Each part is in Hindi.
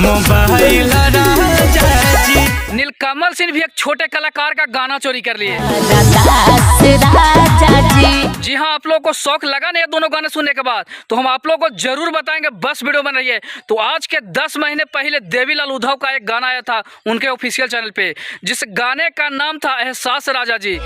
मोबाइल राजा जी। नीलकमल सिंह भी एक छोटे कलाकार का गाना चोरी कर लिए। जी हाँ, आप लोगों को शौक लगा नहीं दोनों गाने सुनने के बाद, तो हम आप लोगों को जरूर बताएंगे, बस वीडियो बन रही है। तो आज के 10 महीने पहले देवीलाल उद्धव का एक गाना आया था उनके ऑफिशियल चैनल पे, जिस गाने का नाम था एहसास राजा जी।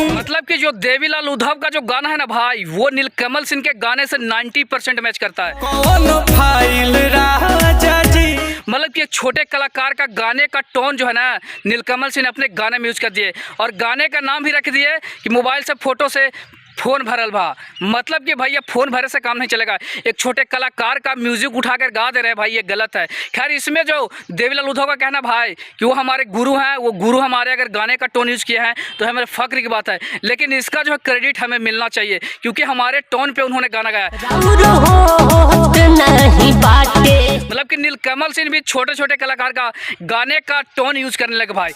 मतलब कि जो देवीलाल उद्धव का जो गाना है ना भाई, वो नीलकमल सिंह के गाने से 90% मैच करता है। कौन फाइल राजा जी। मतलब कि एक छोटे कलाकार का गाने का टोन जो है ना, नीलकमल सिंह ने अपने गाने में यूज कर दिए, और गाने का नाम भी रख दिए कि मोबाइल से फोटो से फोन भरल भा। मतलब कि भैया फोन भरे से काम नहीं चलेगा, एक छोटे कलाकार का म्यूजिक उठाकर गा दे रहे हैं भाई, ये गलत है। खैर, इसमें जो देवीलाल उद्धव का कहना भाई कि वो हमारे गुरु हैं, वो गुरु हमारे अगर गाने का टोन यूज किया है तो हमारे फक्र की बात है, लेकिन इसका जो है क्रेडिट हमें मिलना चाहिए, क्योंकि हमारे टोन पे उन्होंने गाना गाया। मतलब कि नीलकमल सिंह भी छोटे छोटे कलाकार का गाने का टोन यूज करने लगे भाई।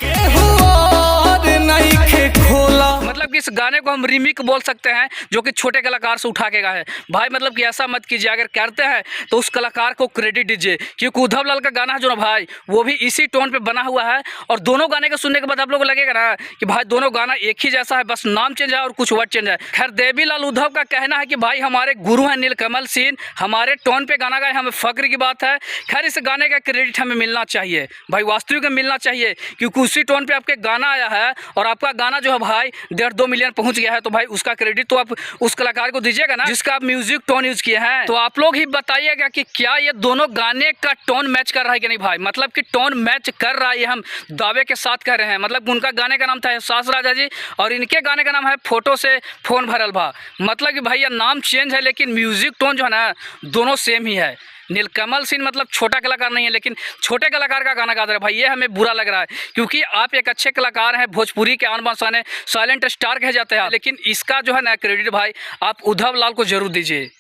मतलब कि इस गाने को हम रीमिक बोल सकते हैं, जो कि छोटे कलाकार से उठा के गाए भाई। मतलब कि ऐसा मत कीजिए, अगर करते हैं तो उस कलाकार को क्रेडिट दीजिए, क्योंकि उद्धव लाल का गाना है जो ना भाई, वो भी इसी टोन पे बना हुआ है। और दोनों गाने को सुनने के बाद आप लोगों को लगेगा ना कि भाई दोनों गाना एक ही जैसा है, बस नाम चेंज है और कुछ वर्ड चेंज है। खैर, देवीलाल उद्धव का कहना है कि भाई हमारे गुरु हैं नीलकमल सिंह, हमारे टोन पे गाना गाए, हमें फक्र की बात है। खैर, इस गाने का क्रेडिट हमें मिलना चाहिए भाई, वास्तविक में मिलना चाहिए, क्योंकि उसी टोन पे आपके गाना आया है और आपका गाना जो है भाई 1.5-2 मिलियन पहुंच गया है। तो भाई उसका क्रेडिट तो आप उस कलाकार को दीजिएगा ना, जिसका आप म्यूजिक टोन यूज किए हैं। तो आप लोग ही बताइएगा कि क्या ये दोनों गाने का टोन मैच कर रहा है कि नहीं भाई। मतलब कि टोन मैच कर रहा है, ये हम दावे के साथ कह रहे हैं। मतलब उनका गाने का नाम था एहसास राजा जी, और इनके गाने का नाम है फोटो से फोन भरल भा। मतलब कि भाई ये नाम चेंज है, लेकिन म्यूजिक टोन जो है ना, दोनों सेम ही है। नीलकमल सिंह मतलब छोटा कलाकार नहीं है, लेकिन छोटे कलाकार का गाना गा रहे हैं भाई, ये हमें बुरा लग रहा है, क्योंकि आप एक अच्छे कलाकार हैं, भोजपुरी के आन बान शान है, साइलेंट स्टार कहे जाते हैं, लेकिन इसका जो है ना क्रेडिट भाई आप उद्धव लाल को जरूर दीजिए।